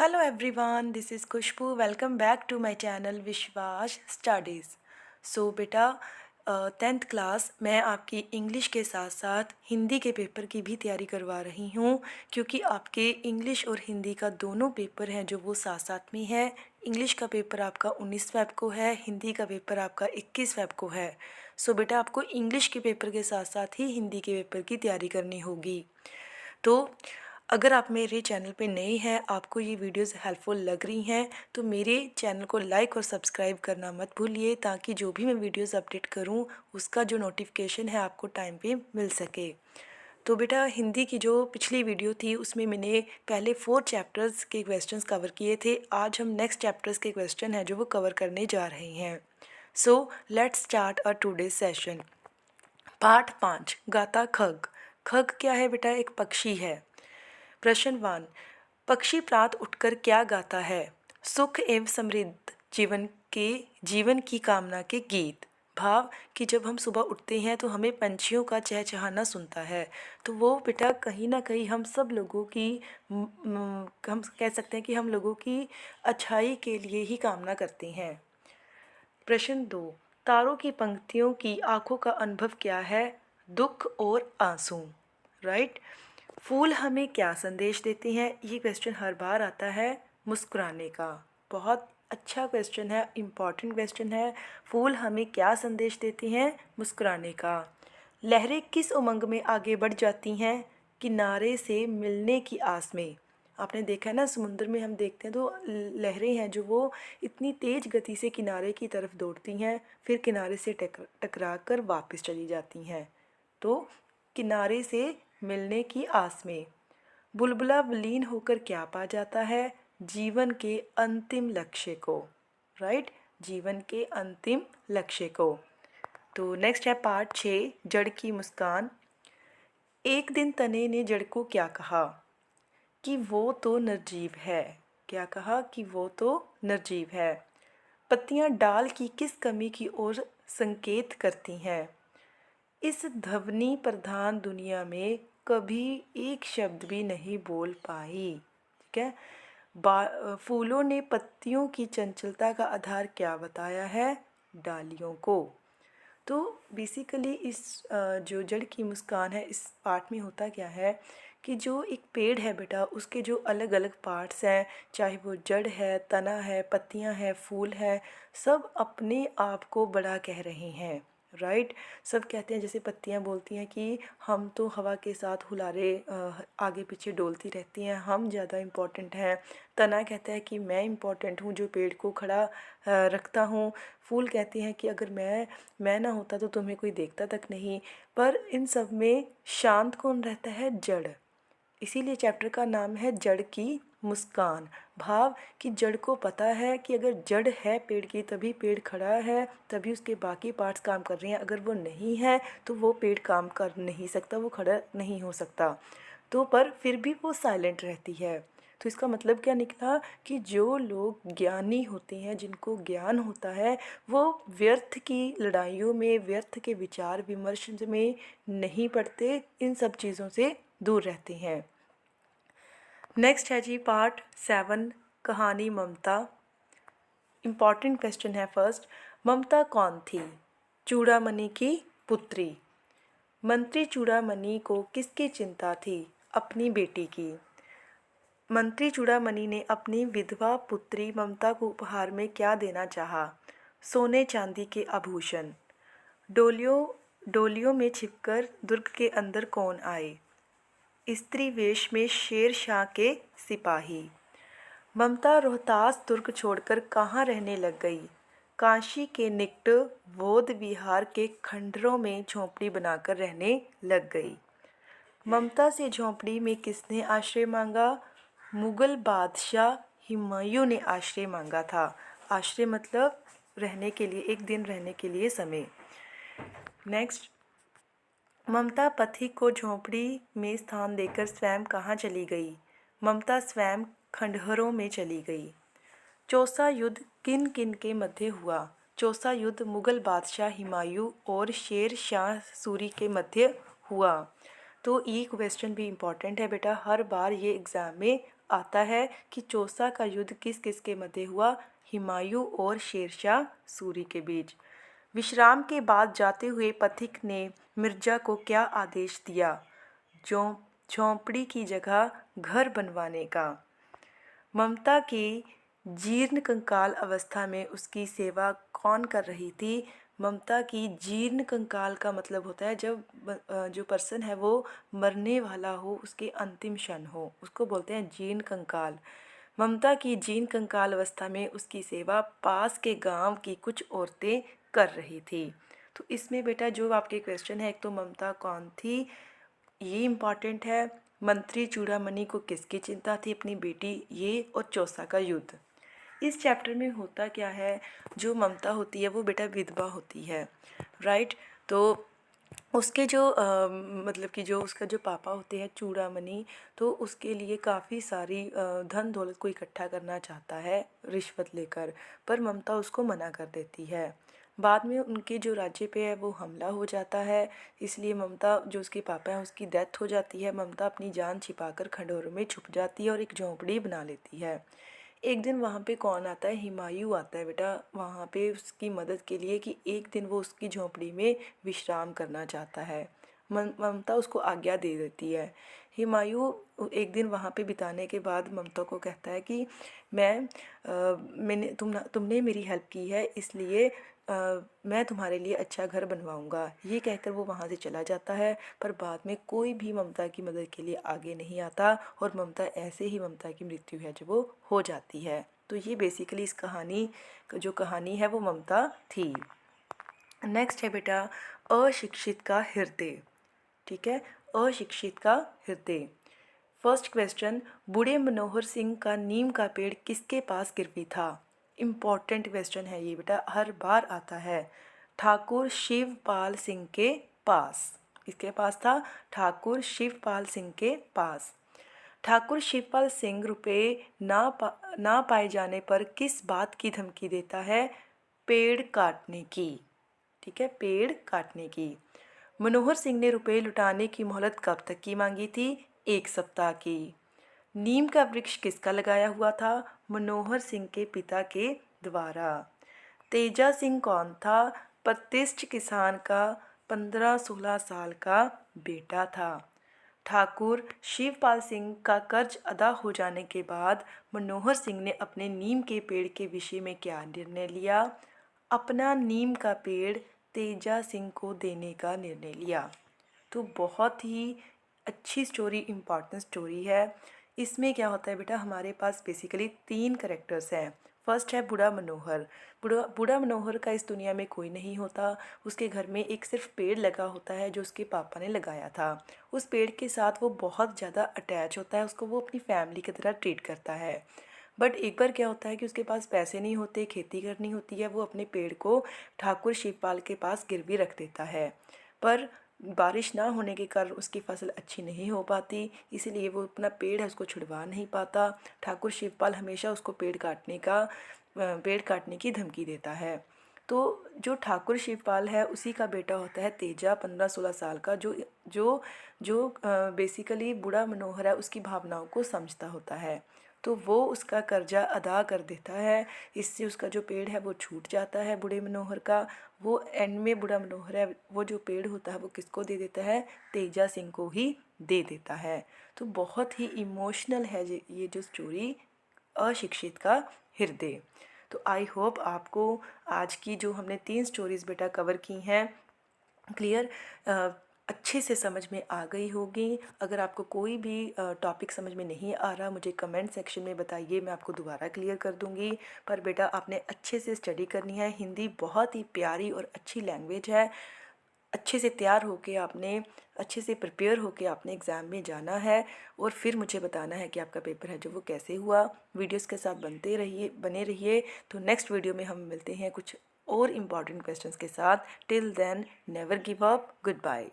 Hello everyone, this is Khushbu. Welcome back to my channel Vishwas Studies. So बेटा, 10th class मैं आपकी English के साथ साथ हिंदी के पेपर की भी तैयारी करवा रही हूँ, क्योंकि आपके इंग्लिश और हिंदी का दोनों पेपर हैं जो वो साथ साथ में है। इंग्लिश का पेपर आपका 19 फ़रवरी को है, हिंदी का पेपर आपका 21 फ़रवरी को है। सो बेटा, आपको इंग्लिश के पेपर के साथ साथ ही हिंदी के पेपर की तैयारी करनी होगी। तो अगर आप मेरे चैनल पे नए हैं, आपको ये वीडियोस हेल्पफुल लग रही हैं, तो मेरे चैनल को लाइक और सब्सक्राइब करना मत भूलिए, ताकि जो भी मैं वीडियोस अपडेट करूं उसका जो नोटिफिकेशन है आपको टाइम पे मिल सके। तो बेटा, हिंदी की जो पिछली वीडियो थी उसमें मैंने पहले 4 चैप्टर्स के क्वेश्चंस कवर किए थे। आज हम नेक्स्ट चैप्टर्स के क्वेश्चन हैं जो वो कवर करने जा रहे हैं। So let's start a today session. Part 5, गाता खग। खग क्या है बेटा? एक पक्षी है। प्रश्न 1, पक्षी प्रात उठकर क्या गाता है? सुख एवं समृद्ध जीवन की कामना के गीत। भाव कि जब हम सुबह उठते हैं तो हमें पंछियों का चहचहाना सुनता है, तो वो बेटा कहीं ना कहीं हम सब लोगों की हम कह सकते हैं कि हम लोगों की अच्छाई के लिए ही कामना करते हैं। प्रश्न 2, तारों की पंक्तियों की आंखों का अनुभव क्या है? दुख और आंसू। राइट। फूल हमें क्या संदेश देते हैं? ये क्वेश्चन हर बार आता है, मुस्कुराने का। बहुत अच्छा क्वेश्चन है, इम्पॉर्टेंट क्वेश्चन है। फूल हमें क्या संदेश देते हैं? मुस्कुराने का। लहरें किस उमंग में आगे बढ़ जाती हैं? किनारे से मिलने की आस में। आपने देखा है ना, समुद्र में हम देखते हैं तो लहरें हैं जो वो इतनी तेज़ गति से किनारे की तरफ दौड़ती हैं, फिर किनारे से टकरा कर वापस चली जाती हैं। तो किनारे से मिलने की आस में। बुलबुला विलीन होकर क्या पा जाता है? जीवन के अंतिम लक्ष्य को। राइट, जीवन के अंतिम लक्ष्य को। तो नेक्स्ट है पार्ट 6, जड़ की मुस्कान। एक दिन तने ने जड़ को क्या कहा? कि वो तो निर्जीव है। क्या कहा? कि वो तो निर्जीव है। पत्तियां डाल की किस कमी की ओर संकेत करती हैं? इस ध्वनि प्रधान दुनिया में कभी एक शब्द भी नहीं बोल पाई। ठीक है। फूलों ने पत्तियों की चंचलता का आधार क्या बताया है? डालियों को। तो बेसिकली इस जो जड़ की मुस्कान है, इस पार्ट में होता क्या है कि जो एक पेड़ है बेटा, उसके जो अलग अलग पार्ट्स हैं, चाहे वो जड़ है, तना है, पत्तियां हैं, फूल है, सब अपने आप को बड़ा कह रहे हैं। राइट। सब कहते हैं, जैसे पत्तियां बोलती हैं कि हम तो हवा के साथ हुलारे आगे पीछे डोलती रहती हैं, हम ज़्यादा इम्पोर्टेंट हैं। तना कहता है कि मैं इम्पोर्टेंट हूँ जो पेड़ को खड़ा रखता हूँ। फूल कहते हैं कि अगर मैं ना होता तो तुम्हें कोई देखता तक नहीं। पर इन सब में शांत कौन रहता है? जड़। इसीलिए चैप्टर का नाम है जड़ की मुस्कान। भाव कि जड़ को पता है कि अगर जड़ है पेड़ की तभी पेड़ खड़ा है, तभी उसके बाकी पार्ट्स काम कर रहे हैं। अगर वो नहीं है तो वो पेड़ काम कर नहीं सकता, वो खड़ा नहीं हो सकता। तो पर फिर भी वो साइलेंट रहती है। तो इसका मतलब क्या निकला कि जो लोग ज्ञानी होते हैं, जिनको ज्ञान होता है, वो व्यर्थ की लड़ाइयों में, व्यर्थ के विचार विमर्श में नहीं पड़ते, इन सब चीज़ों से दूर रहते हैं। नेक्स्ट है जी पार्ट 7, कहानी ममता। इम्पॉर्टेंट क्वेश्चन है फर्स्ट। ममता कौन थी? चूड़ामणि की पुत्री। मंत्री चूड़ामणि को किसकी चिंता थी? अपनी बेटी की। मंत्री चूड़ामणि ने अपनी विधवा पुत्री ममता को उपहार में क्या देना चाहा? सोने चांदी के आभूषण। डोलियों डोलियों में छिपकर दुर्ग के अंदर कौन आए? स्त्री वेश में शेर शाह के सिपाही। ममता रोहतास दुर्ग छोड़कर कहाँ रहने लग गई? काशी के निकट बौद्ध विहार के खंडरों में झोंपड़ी बनाकर रहने लग गई। ममता से झोंपड़ी में किसने आश्रय मांगा? मुगल बादशाह हुमायूं ने आश्रय मांगा था। आश्रय मतलब रहने के लिए, एक दिन रहने के लिए समय। नेक्स्ट, ममता पति को झोंपड़ी में स्थान देकर स्वयं कहाँ चली गई? ममता स्वयं खंडहरों में चली गई। चौसा युद्ध किन किन के मध्य हुआ? चौसा युद्ध मुगल बादशाह हुमायूं और शेर शाह सूरी के मध्य हुआ। तो ये क्वेश्चन भी इम्पॉर्टेंट है बेटा, हर बार ये एग्ज़ाम में आता है कि चौसा का युद्ध किस किस के मध्य हुआ, हुमायूं और शेरशाह सूरी के बीच। विश्राम के बाद जाते हुए पथिक ने मिर्जा को क्या आदेश दिया, झोंपड़ी की जगह घर बनवाने का। ममता की जीर्ण कंकाल अवस्था में उसकी सेवा कौन कर रही थी। ममता की जीर्ण कंकाल का मतलब होता है जब जो पर्सन है वो मरने वाला हो, उसके अंतिम क्षण हो, उसको बोलते हैं जीर्ण कंकाल। ममता की जीर्ण कंकाल अवस्था में उसकी सेवा पास के गांव की कुछ औरतें कर रही थी। तो इसमें बेटा जो आपके क्वेश्चन है, एक तो ममता कौन थी, ये इम्पॉर्टेंट है। मंत्री चूड़ामणि को किसकी चिंता थी, अपनी बेटी, ये, और चौसा का युद्ध। इस चैप्टर में होता क्या है, जो ममता होती है वो बेटा विधवा होती है, राइट। तो उसके जो मतलब कि जो उसका जो पापा होते हैं चूड़ामणि, तो उसके लिए काफ़ी सारी धन दौलत को इकट्ठा करना चाहता है रिश्वत लेकर, पर ममता उसको मना कर देती है। बाद में उनके जो राज्य पे है वो हमला हो जाता है, इसलिए ममता, जो उसके पापा हैं, उसकी डेथ हो जाती है। ममता अपनी जान छिपाकर खंडोरों में छुप जाती है और एक झोंपड़ी बना लेती है। एक दिन वहाँ पे कौन आता है, हुमायूं आता है बेटा वहाँ पे उसकी मदद के लिए, कि एक दिन वो उसकी झोंपड़ी में विश्राम करना चाहता है। ममता उसको आज्ञा दे देती है। हुमायूं एक दिन वहाँ पे बिताने के बाद ममता को कहता है कि तुमने मेरी हेल्प की है, इसलिए मैं तुम्हारे लिए अच्छा घर बनवाऊंगा। ये कहकर वो वहाँ से चला जाता है, पर बाद में कोई भी ममता की मदद के लिए आगे नहीं आता, और ममता ऐसे ही ममता की मृत्यु है जो वो हो जाती है। तो ये बेसिकली इस कहानी जो कहानी है वो ममता थी। नेक्स्ट है बेटा अशिक्षित का हृदय, ठीक है, अशिक्षित का हृदय। फर्स्ट क्वेश्चन, बूढ़े मनोहर सिंह का नीम का पेड़ किसके पास गिरवी था। इम्पॉर्टेंट क्वेश्चन है ये बेटा, हर बार आता है। ठाकुर शिवपाल सिंह के पास। किसके पास था, ठाकुर शिवपाल सिंह के पास। ठाकुर शिवपाल सिंह रुपये ना पाए जाने पर किस बात की धमकी देता है, पेड़ काटने की, ठीक है, पेड़ काटने की। मनोहर सिंह ने रुपए लुटाने की मोहलत कब तक की मांगी थी, 1 सप्ताह की। नीम का वृक्ष किसका लगाया हुआ था, मनोहर सिंह के पिता के द्वारा। तेजा सिंह कौन था, प्रतिष्ठ किसान का 15-16 साल का बेटा था। ठाकुर शिवपाल सिंह का कर्ज अदा हो जाने के बाद मनोहर सिंह ने अपने नीम के पेड़ के विषय में क्या निर्णय लिया, अपना नीम का पेड़ तेजा सिंह को देने का निर्णय लिया। तो बहुत ही अच्छी स्टोरी, इम्पॉर्टेंट स्टोरी है। इसमें क्या होता है बेटा, हमारे पास बेसिकली 3 करेक्टर्स हैं। फर्स्ट है बूढ़ा मनोहर। बूढ़ा मनोहर का इस दुनिया में कोई नहीं होता, उसके घर में एक सिर्फ पेड़ लगा होता है जो उसके पापा ने लगाया था। उस पेड़ के साथ वो बहुत ज़्यादा अटैच होता है, उसको वो अपनी फैमिली की तरह ट्रीट करता है। बट एक बार क्या होता है कि उसके पास पैसे नहीं होते, खेती करनी होती है, वो अपने पेड़ को ठाकुर शिवपाल के पास गिरवी रख देता है। पर बारिश ना होने के कारण उसकी फसल अच्छी नहीं हो पाती, इसीलिए वो अपना पेड़ है उसको छुड़वा नहीं पाता। ठाकुर शिवपाल हमेशा उसको पेड़ काटने की धमकी देता है। तो जो ठाकुर शिवपाल है उसी का बेटा होता है तेजा, 15-16 साल का, जो जो जो बेसिकली बूढ़ा मनोहर है उसकी भावनाओं को समझता होता है। तो वो उसका कर्जा अदा कर देता है, इससे उसका जो पेड़ है वो छूट जाता है बूढ़े मनोहर का। वो एंड में बूढ़ा मनोहर है वो जो पेड़ होता है वो किसको दे देता है, तेजा सिंह को ही दे देता है। तो बहुत ही इमोशनल है ये जो स्टोरी अशिक्षित का हृदय। तो आई होप आपको आज की जो हमने 3 स्टोरीज़ बेटा कवर की हैं क्लियर, अच्छे से समझ में आ गई होगी। अगर आपको कोई भी टॉपिक समझ में नहीं आ रहा, मुझे कमेंट सेक्शन में बताइए, मैं आपको दोबारा क्लियर कर दूंगी। पर बेटा आपने अच्छे से स्टडी करनी है, हिंदी बहुत ही प्यारी और अच्छी लैंग्वेज है। अच्छे से तैयार होके आपने, अच्छे से प्रिपेयर होके आपने एग्ज़ाम में जाना है, और फिर मुझे बताना है कि आपका पेपर है जो वो कैसे हुआ। वीडियोस के साथ बने रहिए। तो नेक्स्ट वीडियो में हम मिलते हैं कुछ और इम्पॉर्टेंट क्वेश्चंस के साथ। Till then never give up, good bye.